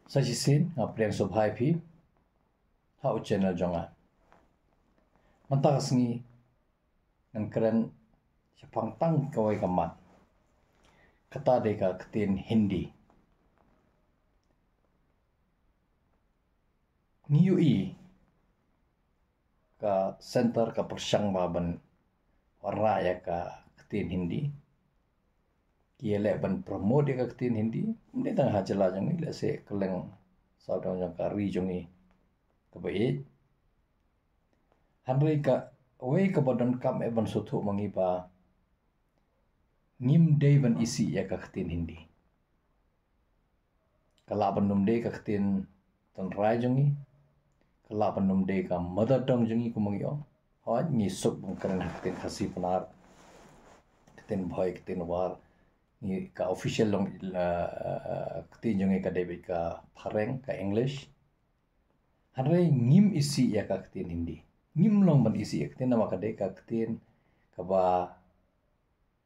Sajisin ngapriang subhai phi hau channel jonga mantas ni nan keren sepang tang kawai kamat kata deka ketin Hindi niui ka center ka persang baban warna ya ka ketin Hindi kiele ban promote ka ketin Hindi ni tang hajala jong ile se keleng saudang jong ka ri jong ni ka bai hanrei ka wei ka bodon kam e ban suthu mangi ba nim dei ban isi ya ka ketin Hindi kala ban num dei ka ketin ton rai jong ni kala ban num dei ka mother tongue jong ni ku mangi o ha ni sok bung karen ketin khasi panar ketin bhoi ketin war ni ka official long ketin jong ka dei ka phareng ka English hanrei ngim isi ya ka ketin Hindi ngim long ban isi ya ketin nama ka dei ka ketin ka ba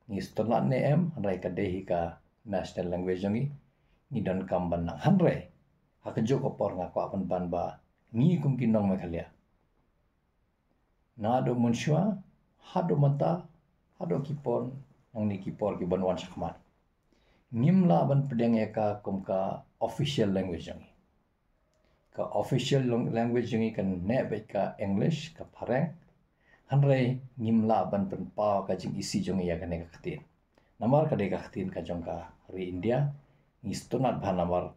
ni stolat ne em hanrei ka dei ka national language jong ni don kam ban nang hanrei ha ka jok opor nga kwa ban ba ni kum kin nong ma khalia na do munshwa hado mata hado kipon yang ni kipor ki ban wan sakman ngim la ban pedeng ya ka kum ka official language jong ka official language jong kan ne be ka English ka phareng hanrei ngim la ban pen pa ka jing isi jong ya kan ka ketin namar ka de ka ketin ka jong ka ri India ni stonat bha namar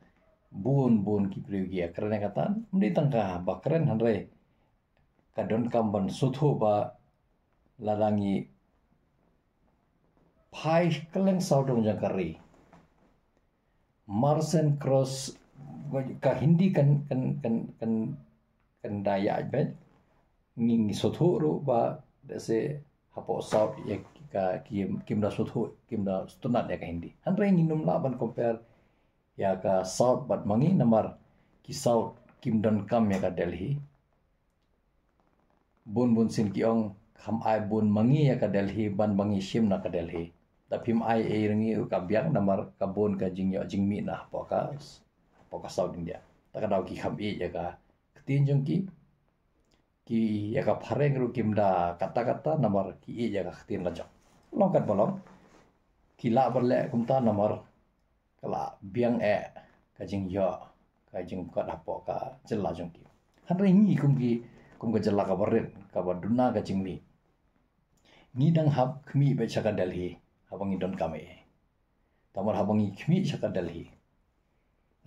bun ki priyogi ya karena katan mdi tangka bakren hanrei ka don kam ban suthu ba larangi phai keleng saudong jang kari Marsen Cross ka Hindi kan daya ben ngi suthu ru ba se hapo saud ya ka kim da suthu kim da stunat ya ka Hindi hanrei nginum la ban compare ya ka south bat mangi namar ki south kim don kam ya ka Delhi bun sin ki ong kham ai bun mangi ya ka Delhi ban bangi shim na ka Delhi tapim ai e ringi ka biang namar ka bun ka jing yo jing mi na poka south India ta ka daw ki kham e ya ka tin jong ki ya ka phareng ru kim da kata namar ki e ya ka tin la jong long kat bolong ki la berle kum ta namar kala biang e ka jing yo ka jing ka dapo ka jela jong ki hanrei ngi kum ka jela ka barin ka baduna ka jing mi ni dang hab khmi be chaka Delhi habangi don kame tamar habangi khmi chaka Delhi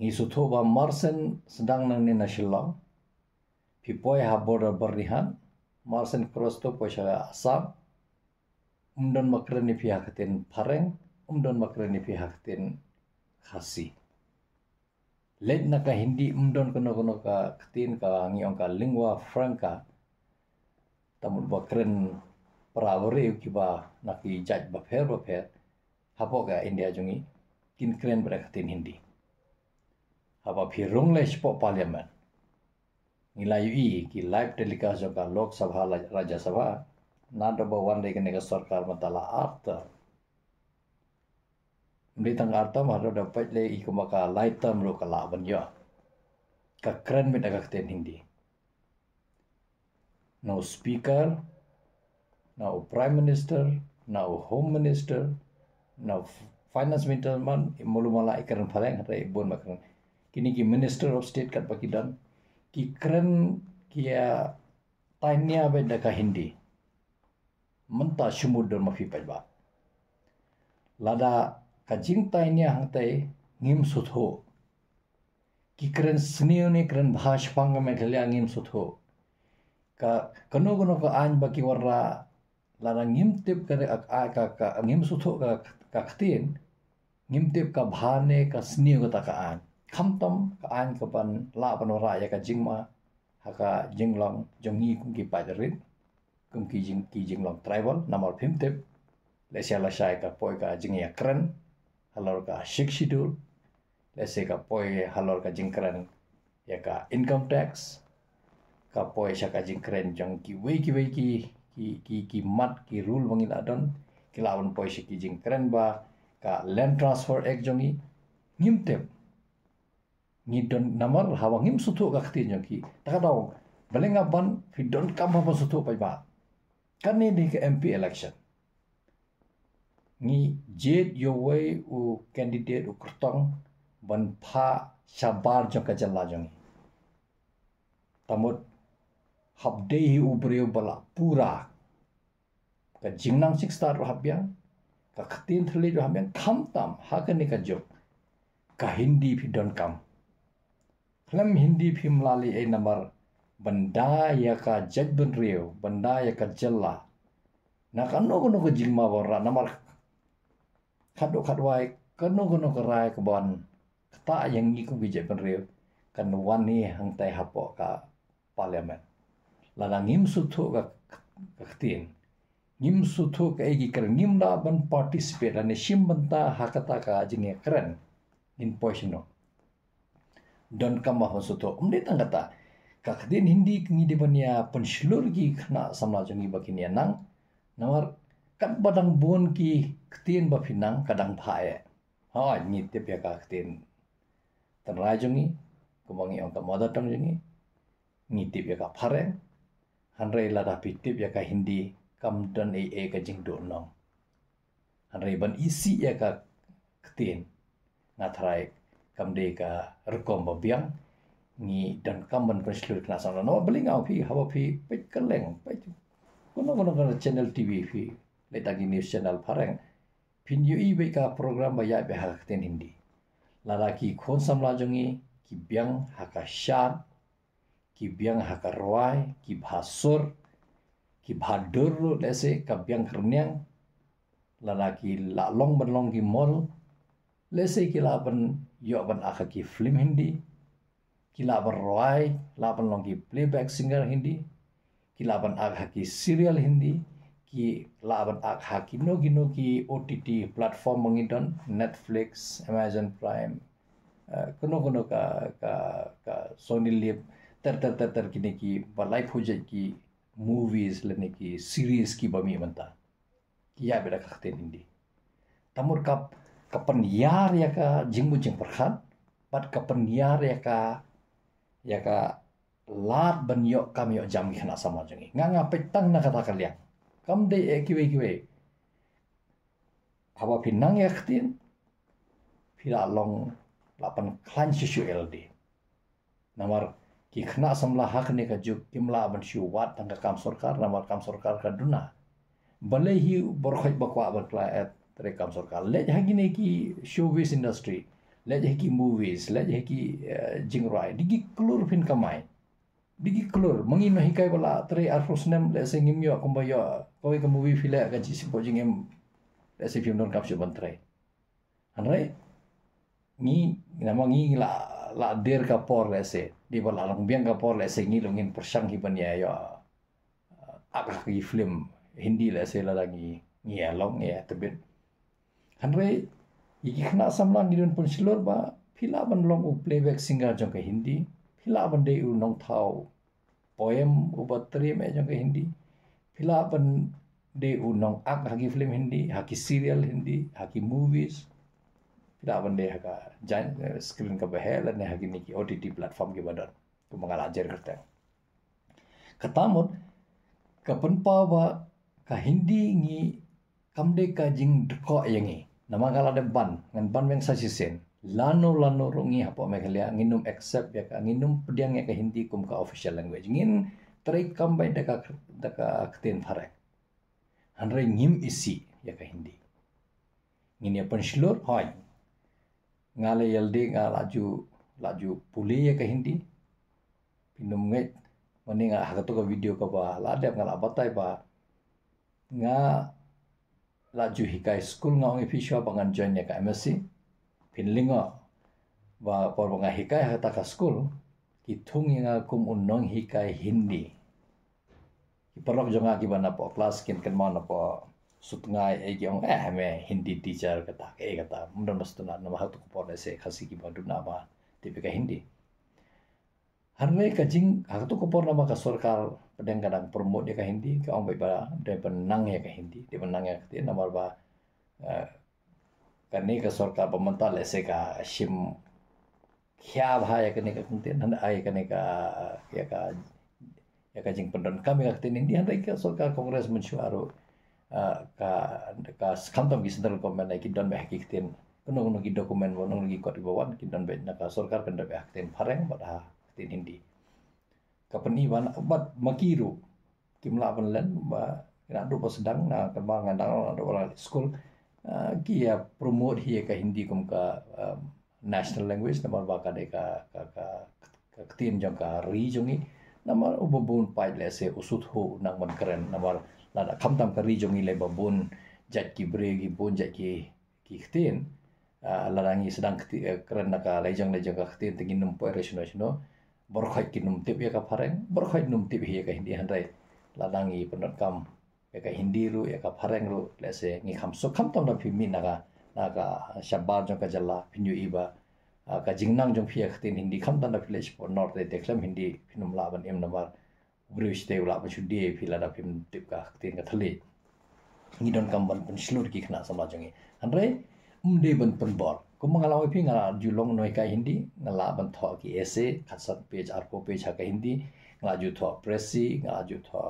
ngi sutho ba Marsen sedang nang ni national pipoi ha border bernihan Marsen cross to po chaka Assam umdon makren ni pihak ketin phareng umdon makren ni pihak ketin khasi let na ka Hindi umdon kono ka ketin ka ngi ong ka lingua franca tamul bakren prawore ki ba na ki jaj ba pher hapo ka India jungi kin kren bra ketin Hindi haba phi rongle spo parliament ngila yu ki live telecast jo ka lok sabha rajya sabha na do ba wan de ka sarkar matala arta mri tang arta ma do dapat le i kuma ka light term ro ka la ban yo ka kren mit ka ketin Hindi no speaker no prime minister no home minister no finance minister man mulu mala ikran phaleng hare bon makran kini ki minister of state kat bakidan ki kren kia tanya be da ka Hindi menta sumudon ma fi ba lada ka jing tanya hangtai ngim sutho ki kren sneo ne kren bhash pang me khalya ngim sutho ka kono ka an baki warra lada ngim tip ka ngim sutho ka ktin ngim tip ka bhane ka sneo ka an khamtam ka an ka ban la ban ra ya ka jingma ha ka jinglong jongi kum ki padarin kum ki jinglong tribal namar phim tip le shala shai ka poi ka jing ya kren halor ka shik shidul lese ka poi halor ka jingkran ya ka income tax ka poi sha ka jingkran jong ki wei ki mat ki rule wangil adon ki lawan poi shi ki jingkran ba ka land transfer act jongi ngimtep ngidon namar hawangim sutu ka khti nyoki takadaw balenga ban hidon kam ba sutu pai ba kan ni ke MP election ni jet yo way u candidate u kertong ban pha sabar jo ka jalla jong tamut habde hi u breu bala pura ka jingnang sik star habyan ka khtin thli ro habyan kham tam ha ka ni ka jok ka hindi phi don kam Film Hindi film lali ay namar benda ya ka judgment reo, benda ya ka jella. Na kano kono ko jilma warra namar kado kadwai kano kono ko rai ko bon kata yang ngi ko judgment reo kan wani hang tai hapo ka parliament. Lala ngim suthu ka ktin. Ngim suthu ka egi kar ngim da ban participate ane shimbanta hakata ka jinge keren in poisino. Dan kama hosoto umde tangata kakdin hindi kingi dibania penslur ki khna samla jongi bakinia nang namar kat badang bon ki ktin ba pinang kadang phae ha ni tep ya kaktin tan ra jongi kumangi ong ka mother tongue jongi ni tep ya ka phare hanre la da pi tep ya ka hindi kam dan e ka jing do nong hanre ban isi ya ka ktin na thrai kamde ka rekom babiang ni dan kamban penslur kena sama no belingau pi hawa pi pet keleng pet kono channel TV pi letagi news channel pareng pin yu i ka program ba ya be ha ten hindi lalaki khon samla jongi ki biang haka shat ki biang haka roai ki bhasur ki bhadur lese ka biang kerniang lalaki la long benlong ki mol lese ki la ban yo ban akha ki film hindi kila ban roai la ban long ki playback singer hindi kila ban akha ki serial hindi ki la ban akha ki no ki OTT platform mangidon Netflix Amazon Prime kono ka Sony Live ter kini ki balai project ki movies lene ki series ki bami manta ya beda kakten hindi tamur kap kapan yar ya ka jingmu jing perhan pat kapan yar ya ka lat ban yo kam yo jam khana sama jangi nga petang na kata kalian kam de kiwe hawa pinang ya khtin phira long lapan klan shu LD namar ki khana samla hak ne ka juk kimla ban shu wat tang kam sarkar namar kam sarkar ka duna bale hi borkhoi bakwa ban kla terekam sarkar lej hagine ki showbiz industry lej ki movies lej ki jingrai digi klur pin kamai digi klur mangin hikai bala tere arfusnem le sengim yo kumbayo koi ka movie file ka jisi bojingem le se film don kapsu bantre anre ni nama ngi la der ka por le se di bala lang biang ka por le se ngi lungin persang hi ban ya yo ak ki film hindi le se la lagi ngi along ya tebet Hanre iki khna samlang ni don pun silor ba phila ban long u playback singer jong ka hindi phila ban de u nong thau poem u batri me jong ka hindi phila ban de u nong ak hagi film hindi hagi serial hindi hagi movies phila ban de haga jan screen ka bahel ne hagi ni ki OTT platform ke badan ku mangal ajar karta katamut kapan pa ba ka hindi ngi kamde ka jing ko yangi nama kala de ban ngan ban weng sasisen lano rongi hapo megalia nginum accept ya ka nginum pediang ya ka hindi kum ka official language ngin trai kambai daka kten pharek hanre ngim isi ya ka hindi ngin ya penslur hoy ngale yalde nga laju puli ya ka hindi pinum ngai maninga hagato ka video ka ba la de ngala batai ba nga laju hikai school nga ongi fisha bangan join ya ka MSc pinlinga ba por banga hikai hata ka school ki thung nga kum unnong hikai hindi ki parok jonga ki bana po class kin kan mana po sutngai e gyong me hindi teacher kata mundon bastuna na mahatu ko por se khasi ki baduna ba tipika hindi harne ka jing hatu ko por nama ka sarkar pedang kadang promote dia ka hindi ka ong ba de penang ya ka hindi de penang ya ka namar ba kani ka sarkar pemerintah lese ka shim kya bahaya kene ka kuntin han ai kene ka ya ka jing pendon kami ka tin India handai ka sorkar kongres mensuaro ka kantam ki central government ai ki don be hakitin kuno ki dokumen wono ki kot bawan ki don be na ka sorkar kan be hakitin pareng bad tin Hindi ka peni ban bat makiru kimla ban len ba kena do sedang na kembang ngandang do school ki ya promote hi ka Hindi kum ka national language namar ba ka de ka tin jong ka ri jongi namar ubabun pai le se usut ho nang man keren namar la khamtam ka ri jongi le babun jat ki bre gi bun jat ki tin larangi sedang keren na ka lejang ka tin tingin num po resino borkhai ki num tip ya ka pareng borkhai num tip hi ka Hindi handai ladangi penot kam ya ka Hindi ru ya ka pareng ru le se ngi kham so khamtam na phi mi naga shabar jong ka jalla pinyu iba ka jingnang jong phia khtin Hindi khamtam na village for north de teklam Hindi phinum la ban em namar brish te ula ba chudie phila da phim tip ka khtin ka thali ngi don kam ban pun slur ki khna sama jongi andre umde ban pun bor ko mangala oi phi nga julong noi ka Hindi ngala ban tho ki essay khatsat page arpo page ha ka Hindi ngala ju tho presi ngala ju tho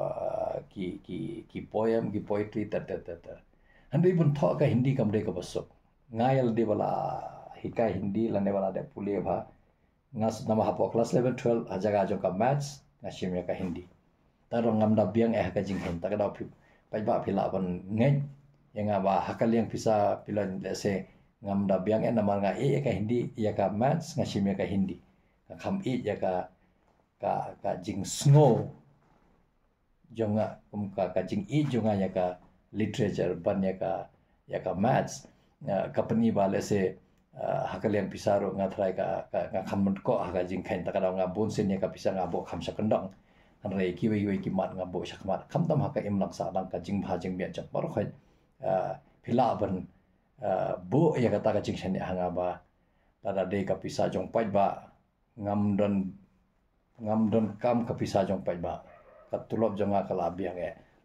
ki poem ki poetry ta andre ban tho ka Hindi kam de ka basok ngayal de bala hikai Hindi lane bala de pule bha ngas nama hapo class level 12 ajaga jo ka maths ngashim ya ka Hindi tarong ngamda biang ka jing hen ta ka da pai ba phila ban ngai yang ba hakaliang pisa pilan se ngamda biang nama nga ka Hindi ya ka maths ngashim ya ka Hindi kham ya ka jing snow jonga kum ka jing jonga ya ka literature ban ya ka maths company bale se hakalian pisaro ngatrai ka khamut ko aga jing khain takada nga bon sen ya ka pisa nga bo kham sakandang hanre ki wei ki mat nga bo sakmat khamtam haka imlak sa dang ka jing bha jing bian chak par khoi phila ban bo ya ka ta ka jing sen hanga ba tada de ka pisa jong pai ba ngam don kam ka pisa jong pai ba ka tulop jonga kala biang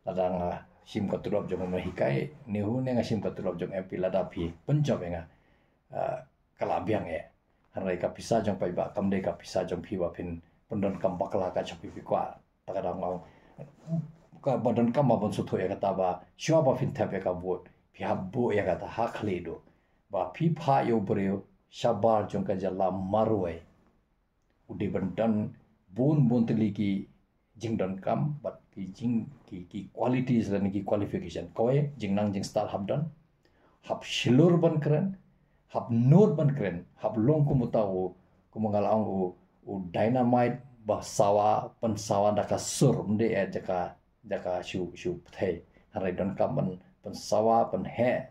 ladang sim ka tulop jong ma hikai nihu ne nga sim ka tulop jong MP lada phi punjab nga kala biang hanrai ka pisa jong pai ba kam de ka pisa jong phi wa phin pundon kam bakla ka chapi pi kwa takada ngau ka badon kam ba su thoya ka ta ba shwa ba phin thap ka bot phi ha bo ya ka ta ha khli do ba phi pha yo breo shabar jong ka jalla marwe udi bandan bun teli ki jingdon kam but ki qualities dan ki qualification koe jingnang jing style habdan hab shilur ban keren hab note ban keren hab long kumutau kumangalang u dynamite ba sawa pan sawa da ka sur mde jaka shu the harai don kam pan sawa pan he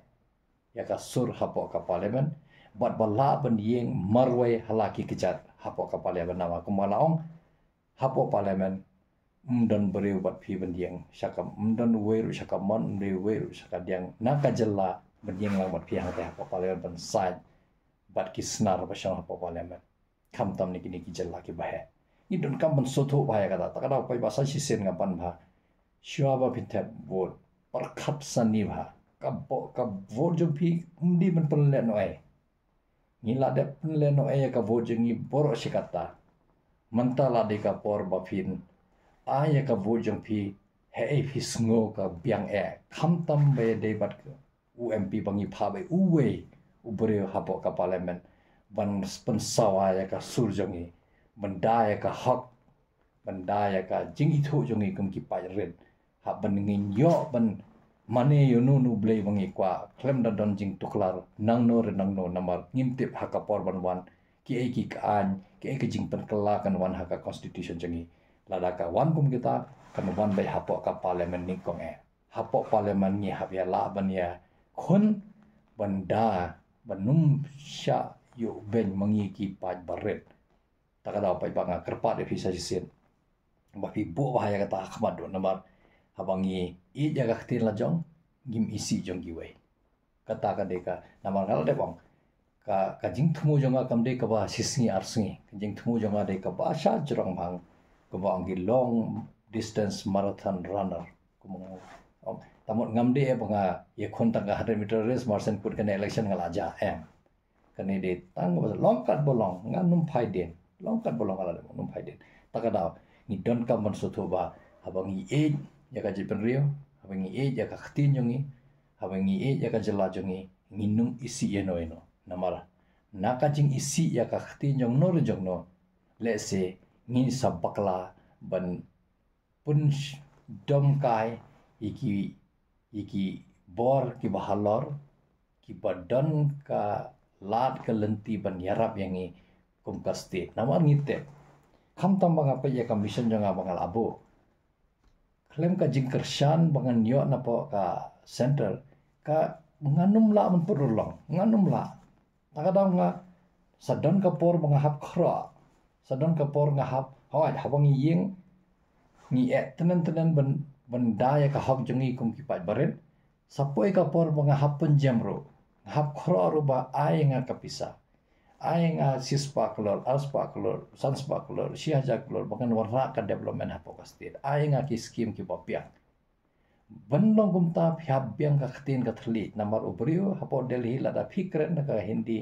ya ka sur hapo ka parliament but bala ban yeng marwai halaki kijat hapo ka parliament nama kumangalang hapo parliament mdan beriu bat phi bandiang sakam mdan weru sakamon mde weru sakadiang nakajalla bandiang lang bat phi hata hapo parliament ban side bat kisnar basang hapo parliament kam tam ni kini ki jalla ki bahe idon kam ban sotho bhaya kada takada pai basa sisen nga ban bha shwa ba phithe vote par khat sani bha ka vote jo phi umdi ban pan le no ai ngila de pan le no ai ka vote jingi boro sikata mantala de ka por ba phin aya ka vote jong phi he phi sngo ka biang kham tam be de bat UMP bangi pha be uwe ubre hapo ka parliament ban pensawa ya ka surjongi banda ya ka hak banda ya ka jingi thu jongi kum ki pai ren ha ban ngin yo ban mane yo nu blei bangi kwa klem da don jing tuklar nang no namar ngimtip ha ka por ban wan ki an ki jing pen kala kan wan ha ka constitution jongi lada ka wan kum kita kan wan bai hapo ka parliament ni kong hapo parliament ni ha ya la ban ya khun banda banum sha yo ben mangi ki paj baret takada pai banga kerpa de visa sin ba pi bo bahaya kata khmat do namar habangi I jaga khtin la jong gim isi jong gi wei kata ka de ka namar ngal de bang ka jing thumu jonga kam de ka ba sisngi arsingi jing thumu jonga de ka ba sha jrong bang ko ba ngi long distance marathon runner ko tamot ngamde banga ye khon ta 100 meter race marsen put kan election ngala ja kani de tang longkat bolong nganum phaiden longkat bolong ala num phaiden takadaw ni don kam ban sotho ba habang i e ya ka jipen rio habang i e ya ka khtin jongi habang i e ya ka jela jongi nginung isi eno namara nakajing isi ya ka khtin jong nor jong no let's say ngi sabakla ban pun dom kai iki bor ki bahalor ki badan ka lat ka lenti ban yarap yangi kum ka state namar ngite kham tam bang apa ya ka mission jong abang abo klem ka jingkershan bangan yo na po ka center ka nganum la man purulong nganum la takadang nga sadon ka por mga hap khra sadon ka por nga hap hawat habang ying ni tenen benda ya ka hok jongi kum ki pat baret sapoi ka por mga hap penjamro hap khra ro ba ai nga kapisa ai nga sispa klor aspa klor sanspa klor siaja klor bangan warna ka development hapo ka state ai nga ki scheme ki papiang bandong kumta phiabyang ka khtin ka thli namar ubrio hapo delhi lada fikren ka hindi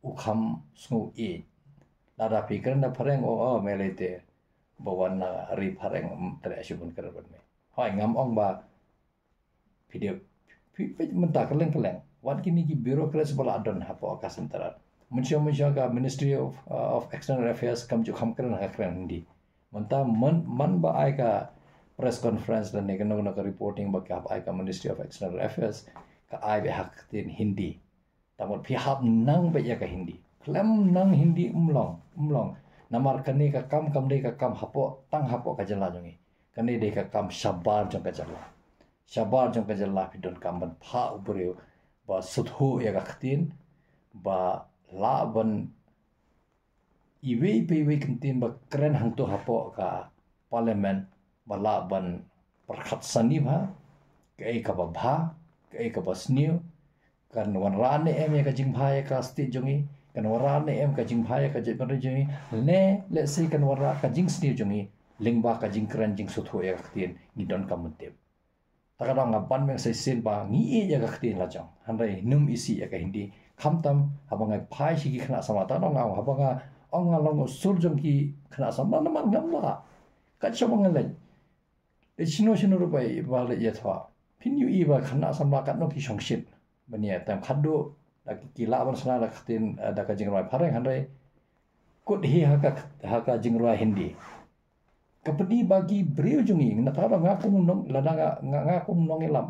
ukham sngu e lada fikren na phareng o melete bawan na ri phareng tre asubun karaban me hoi ngam ong ba video menta keleng wan kini ki bureaucrats bala adon hapo ka sentara muncul ka Ministry of External Affairs kam ju kham kran ha kran hindi menta man ba ai ka press conference dan negan no ka reporting ba ka ai ka Ministry of External Affairs ka ai be hak tin hindi tamot phi hap nang be ya ka hindi klem nang hindi umlong namar kani ka kam de ka kam hapo tang hapo ka jala jongi kani de ka kam shabar jong ka jala pidon kam ban pha ubrio ba suthu ya ka khtin ba la ban iwe pe kintin ba kren hang to hapo ka parliament ba la ban perkhat sani ba kai ka ba kai ka ba sniu kan wan rane em ya ka jing bha ya ka sti jongi kan warane em ka jing bha ya ka je ban jongi let's say kan wara ka jing sniu jongi lingba ka jing kren jing suthu ya ka khtin ni don kam mutem takadang ngapan meng sai sin ba ngi e ya ka khtin la jong hanrai num isi ya ka hindi khamtam habangai phai sigi khna samata no ngau habanga ong long sul jong ki khna samna na man ngam la ka chomang le chino ru bai ba le ye thwa phin yu i ba khna samla ka no ki songshit bania tam khaddo da ki la ban sna da khtin da ka jing rai phareng hanrai kut hi ha ka jing rai hindi kapani bagi breu jungi na ta nga kum nong lada nga kum nong elam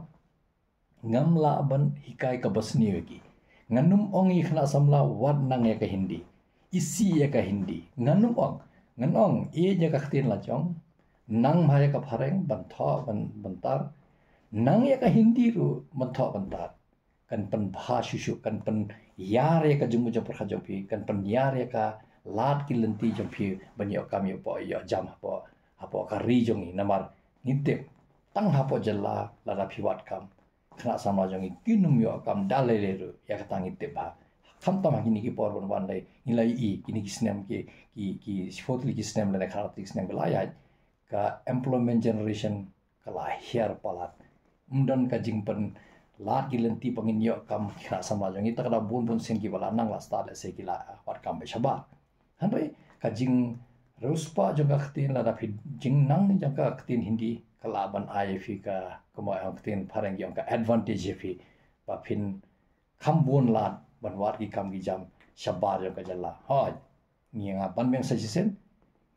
ngam la ban hikai ka basni ki nganum ong i khna samla wad nang ya ka hindi isi ya ka hindi nganum ong nganong e ja ka khtin la chong nang ma ya ka phareng ban tho ban bantar nang ya ka hindi ru ban tho bantar kan pan bha shu kan pan yar ya ka jumu ja prakha jopi kan pan yar ya ka lat ki lenti jopi ban yo kam yo po yo jam po hapo ka ri jongi namar nite tang hapo jalla la ra phiwat kam khna sama jongi kinum yo kam dalele ru ya ka tangi te ba kham ta ma kini ki por ban dai ilai i kini ki snem ki sifotli ki snem le khara tik snem la ya ka employment generation kala hiar palat umdan ka jingpan lat ki lenti pangin yo kam khna sama jongi ta kada bun sen ki bala nang la sta le se ki la wat kam be shaba hanoi ka jing Ruspa juga khtin la dapat jing nang jangka khtin hindi kalaban IF ka kuma khtin pareng yang ka advantage fi ba phin khambun lat banwat ki kam gi jam shabar jangka jalla ha ni nga ban meng sajisen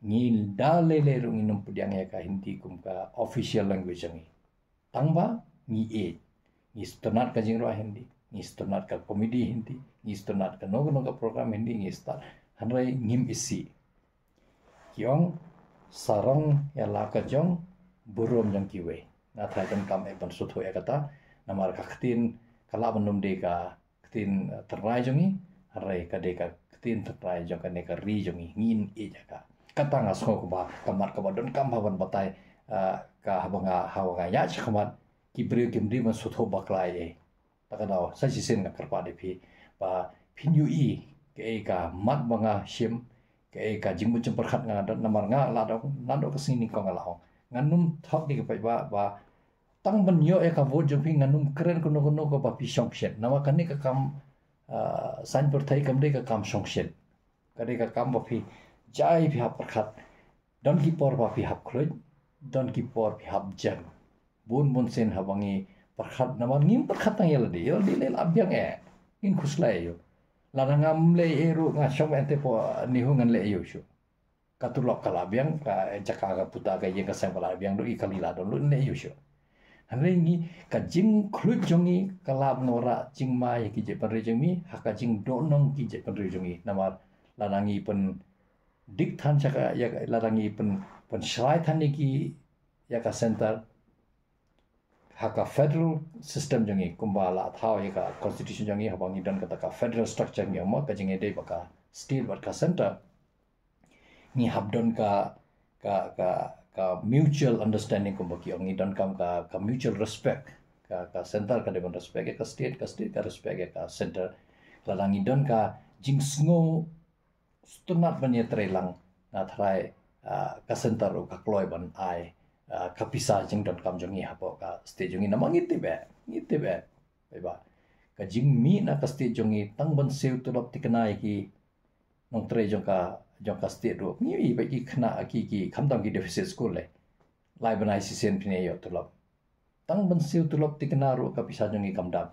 ni dale le rung inum pudyang ya ka hindi kum ka official language ngi tangba ni e ni stonat ka jing ro hindi ni stonat ka comedy hindi ni stonat ka no ka program hindi ni star hanrai ngim isi Kiong sarong ya laka jong burom jong kiwe na thai jong kam e ban sutho ya kata namar ka khtin kala banum de ka khtin trai jongi harai ka de ka khtin trai jong ka ne ka ri jongi ngin e ja ka kata nga so ko ba kamar ka badon kam bhavan batai ka habanga hawa ya chkhamat ki bre kim ri ban sutho baklai e takadaw sa sisen ka karpa de phi ba phinyu i ke ka mat banga shim ke ka jingmu jempar khat nga dan namar nga la do nan do kesini ko nga lao nganum thok ni ka ba tang ban yo e ka vo jong phi nganum kren ko no ko ba pi shong shet nama kan ni ka kam san perthai kamde ka kam songshit kade ka kam ba phi jai phi hap prakhat don ki por ba phi hap khroj don ki por phi hap jang bun sen habangi prakhat namar ngim prakhat tang yeldi lel abyang in khuslai yo larangam le eru nga shom ente po nihungan le yo shu katulok kalabyang ka jaka puta ka yeng ka sang kalabyang do ikalila do lu ne yo shu hanrengi ka jing khlut jongi kalab nora jing mai ki je panre jongi haka jing do nong ki je panre jongi namar larangi pen dik than chaka ya larangi pen shrai than ki ya ka center haka federal system jongi kumbala thao ya ka constitution jongi habangi dan kata ka federal structure ngi ma ka jing ede baka state bat ka center ni habdon ka mutual understanding ko baki ongi don kam ka mutual respect ka center ka deban respect ka state ka respect ka center lalangi don ka jingsngo stunat banya trelang na thrai ka center ka kloi ban ai ka pisa jing don kam jongi hapo ka state jongi namang ngiti be ba ka jing mi na ka state jongi tang ban seu tulop tikna ki nong tre jong ka state ro ni ba ki khna ki khamdam ki deficit school le lai banai si sen pine yo tulop tang ban siu tulop tikna ro ka pisa jongi kamdam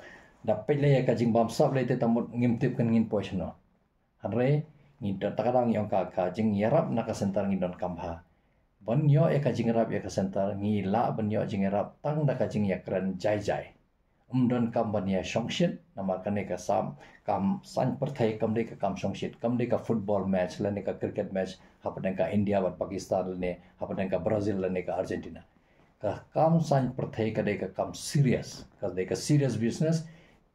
da pele ka jing bam sab le te tamot ngim tip kan ngin poison no hanre ni da takarang yong ka jing yarap na ka sentar ngin don kambha ban yo ka jing rap ka sentar ngi la ban yo jing rap tang da ka jing yakran jai don kam ban ya shongshit nama kane ka kam san perthai kam de ka kam shongshit kam de ka football match lane ka cricket match hapaden ka India bat Pakistan lane hapaden ka Brazil lane ka Argentina ka kam san perthai ka de ka kam serious ka de ka serious business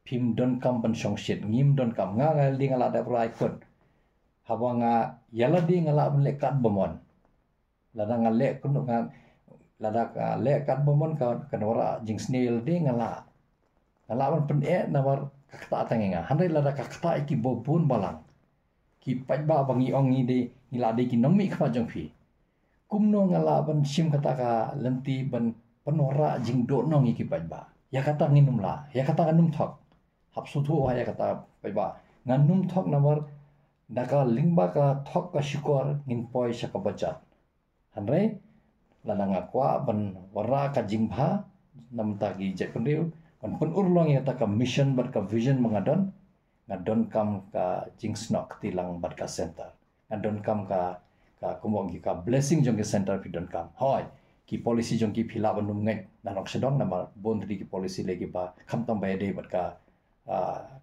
phim don kam ban shongshit ngim don kam nga ling ala da prai kon habanga yala di ngala ban le kat bomon lada ngale kun nga lada ka le kat bomon ka kanora jing snail di ngala alawan pen nawar kakta tangenga handai lada kakta iki bobun balang ki pajba bangi ongi de ngilade ki nongmi khwa jong phi kumno ngala ban sim kata ka lenti ban penora jing do nongi ki pajba ya kata nginum la ya kata nganum thok hapsu thu ya kata pajba nganum thok nawar daka lingba ka thok ka shikor ngin poi saka bajat handai lada ngakwa ban wara ka jingbha namta gi jepenriu pun urlong ya ta ka mission bat ka vision mengadon ngadon kam ka jingsnok tilang bat ka center ngadon kam ka kumong ka blessing jong ke center pi don kam hoi ki policy jong ki phila banum ngai nanok sedong nama bondri ki policy legi ba khamtam ba de bat ka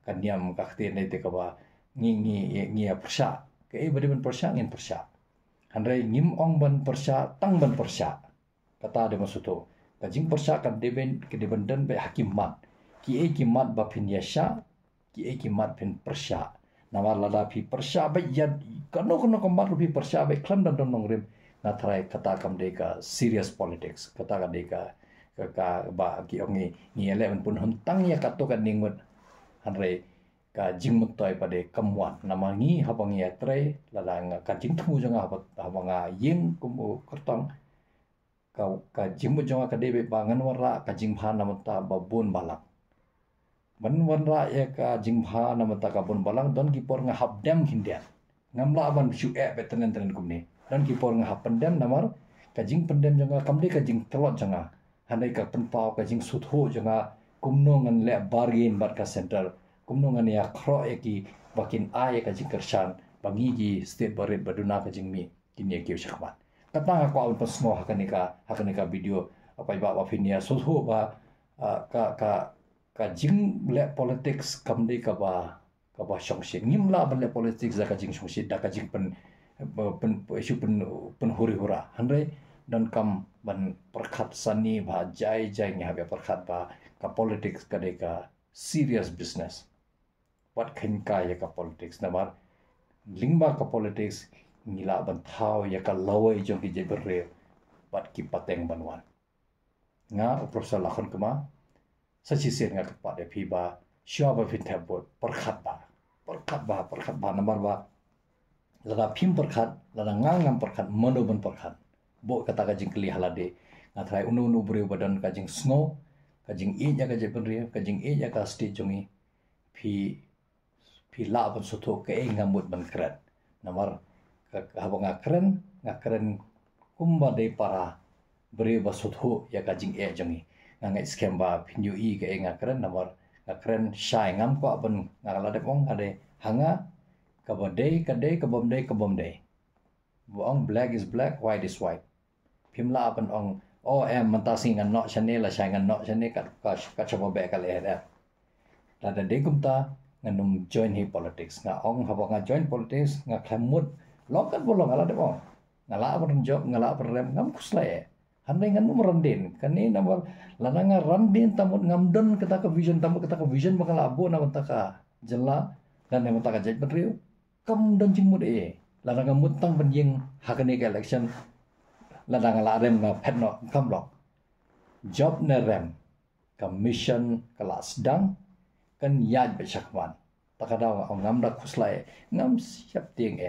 kanyam ka khte ne te ka ba ngi ya persha ke bade ban persha ngin persha handrai ngim ong ban persha tang ban persha kata de masuto kajing persya kan deben ke deben dan be hakim mat ki mat ba phin yasha ki mat phin persya nawar lada phi persya ba yad kano mat phi persya ba klam dan don rim na thrai kata kam de ka serious politics kata ka de ka ba ki ongi ni ele pun huntang ya kato kan ningut hanre ka jingmut toy pade kamwan namangi habang ya tre lada ka jing thu janga habanga yeng kumu kertong ka jimbu jonga ka debe bangan wara ka jingpha namata babun balak ban wanra ya ka jingpha namata ka bun balang don ki por nga habdam kindia ngamla ban shu betenen tenen kumne don ki por nga hapendam namar ka jing pendam jonga kamde ka jing telot jonga handai ka penpau ka jing sutho jonga kumno ngan le bargain bat ka center kumno ngan ya khro ki bakin ay ka jing kershan bangi gi state barit baduna ka jing mi kinya ki shakmat kata ko awon pasmo hakanika video apa iba wafinia sulhu ba ka jing le politics kamde ka ba shongshi ngimla ba le politics za ka jing shongshi da ka jing pen isu pen huri hura handai dan kam ban perkhat sani ba jai nya ba perkhat ba ka politics ka de ka serious business what can ka ya ka politics namar lingba ka politics ngila ban thau ya ka lawai jong ki jeberre bat ki pateng banwan nga professor lakhon kuma sachi sen nga pa de phi ba shwa ba phin thab parkhat ba number ba lada phim parkhat lada ngam parkhat mono ban parkhat bo kata ka jing kli halade nga thrai unu bre badan ka jing snow ka jing e ja ka jeberre ka jing e ja ka stage jongi phi pila pun suatu ke ngamut ban keren namar habang ngakren kumba de para beri basuthu ya kajing jangi ngangai scam ba pinyu ke ngakren namar ngakren shai ngam ko ban ngala de ong ade hanga kabade kabomde buang black is black white is white pimla ban ong mentasi ngan no chane la shai ngan no chane ka chabo be ka le da la de kumta nganum join hi politics nga ong habang join politics nga khamut lokat bolong ala de ong ngala ban job ngala rem ngam kuslai handai ngan merendin kani namar lananga randin tamut ngamdon kita ke vision bakal abo na mentaka jela dan yang mentaka jaj betriu kam dan jingmut lananga mutang benjing hakani ke election lananga la rem nga phetno kam lok job ne rem commission kelas dang kan yaj be shakwan takada ngam da kuslai ngam siap ting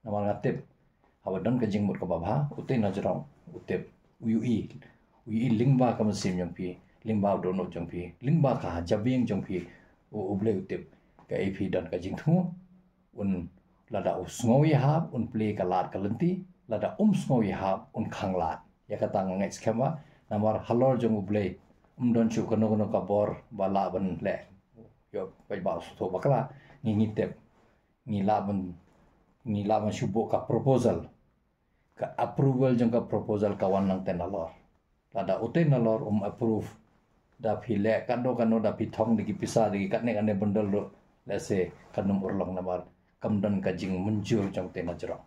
namar ngatip hawadan ke jingmut ke babha utin najrong utip ui lingba ka masim jong pi lingba dono jong pi lingba ka jabing jong pi uble utip ka ap dan ka jingthu un lada usngowi hab un play ka lat ka lenti lada sngowi hab un khanglat ya kata ngai skema namar halor jong uble don chu kono ka bor bala ban le yo pai ba so bakla ngi tep ngi laban shubo ka proposal ka approval jang ka proposal kawan nang tenalor lada uten nalor approve da phile kano da pithong digi pisa digi katne kane bundle do lese kanum urlong namar kamdan ka jing munjur jang tenajrong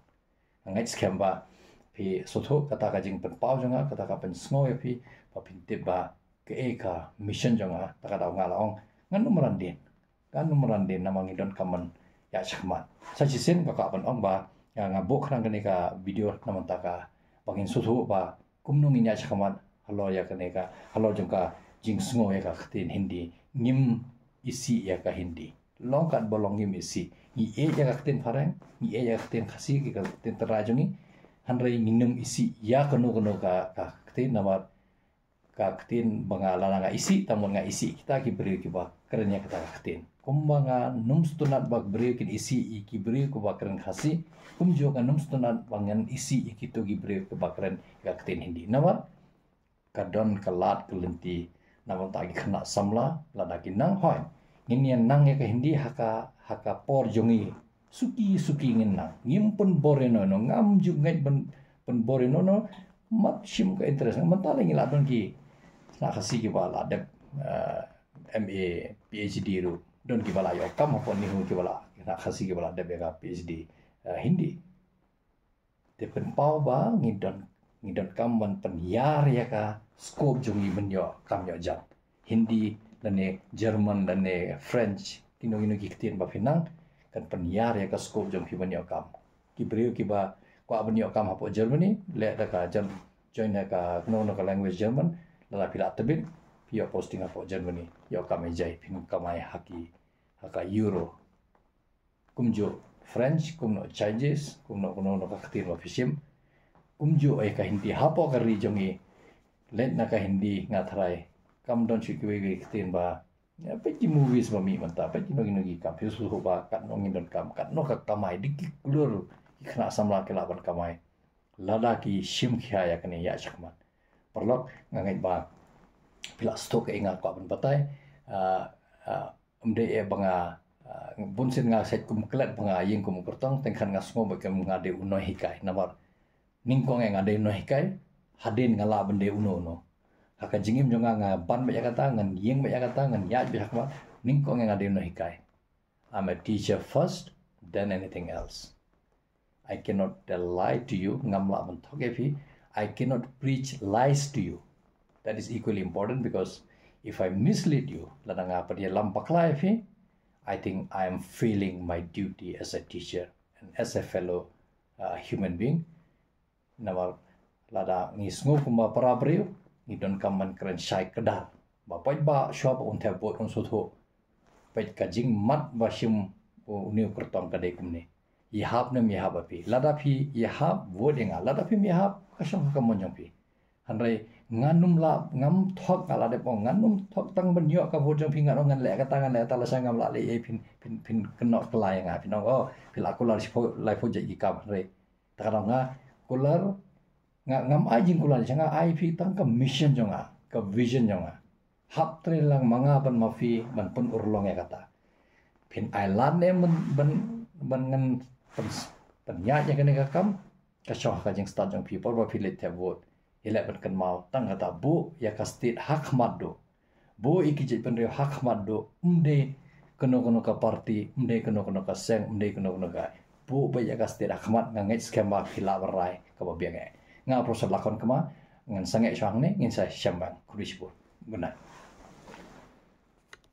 ngai skemba phi sotho kata ka jing pen pau janga kata ka pen sngo phi pa phinte ba ke ka mission janga taka da ngalaong nganum randin namang idon kaman ya chakmat sachi sen ka ban ong ba ya ngabok khang kane ka video namantaka bangin suthu ba kumnung inya chakmat halo ya kane ka halo jongka jingsngo ya ka khtin hindi ngim isi ya ka hindi longkat bolong ngim isi ni ya ka khtin pharang ni ya khtin khasi ki ka khtin tarajongi hanrei nginum isi ya kono ka khtin namar ka khtin bangala nga isi tamun nga isi kita ki beri ki ba kerenya kita khtin kumbanga numstunat bag beri kin isi ki beri ku bakren khasi kumjo ka numstunat bangan isi ki to gi beri ku bakren ka khtin hindi namar kadon kalat kelenti namon ta gi khna samla lada ki nang hoy nginian nang ya ka hindi haka por jongi suki ngin nang ngimpun boreno no ngam ju ngai pen boreno no mat shim ka interest mentale ngi ladon ki na khasi ki bala de MA PhD ru don ki bala yo kam pon ni hu ki bala na khasi ki bala de ka PhD hindi te pen pau ba ngidon kam ban pen yar ya ka scope jungi menyo kam yo jam hindi dan German dan French kino ki ktin ba pinang kan pen yar ya ka scope jong ki menyo kam ki brio ki ba ko menyo kam hapo Germany le da ka join ka no ka language German la pila tebin pio posting hapo Germany yo kam jai pin kamai haka euro kumjo French kumno Chinese kumno ka ktin ba fishim kumjo ka hindi hapo ka ri jongi let na ka hindi ngatrai kam don chi ki ktin ba ya peti movies ba mi manta peti no gi kam fisu ho ba kat no ngin don kam kat no ka kamai dik klur khna samla ke laban kamai lada ki shim khya ya kane ya chakman perlok ngai ba pila stok inga ko ban batai umde banga bunsin nga set kum klat banga ying kum kertong tengkan nga sngo ba kem ngade uno hikai nabar ningkong ngade uno hikai hadin ngala bende uno no haka jingim jonga nga ban ba kata ngan ying ba kata ngan ya bi hakma ningkong ngade uno hikai I'm a teacher first then anything else I cannot tell lie to you ngamla ban thogefi I cannot preach lies to you that is equally important because if I mislead you ladanga pa dia lampaklai fi I think I am failing my duty as a teacher and as a fellow human being namal lada ngisngo kumba parabriu ni don kaman kren shai kedar ba pai ba shop on the bot on sotho pai kajing mat ba shim uniu kertong kadai kumne yahab ne mihab api lada phi yahab wodinga lada phi mihab kasong ka monjong pi Hanre nganum la ngam thok ala de pong nganum thok tang ben yo ka bo jong pingat ngan le ka tangan le ta la sang ngam la le pin kenok kelai nga pinong oh pila kular sipo lai po jadi ka hanre ta kadang nga kular ngam ai jing kular changa IP tang ka mission jonga ka vision jonga hap tre lang manga ban mafi ban pun urlong ya kata pin island ne ban ngan penyak yang kena kam ka shoh ka jing start jong people ba pilit te vote ilek ban kan mau tang kata bu ya ka state hak madu bu ikijit pen re hak madu umde kono ka parti umde kono ka seng umde kono ka bu ba ya ka state hak mat ngangai skema khila barai ka ba biang nga proses lakon kema ngan sangai chang ne ngin sa shambang kurisbu guna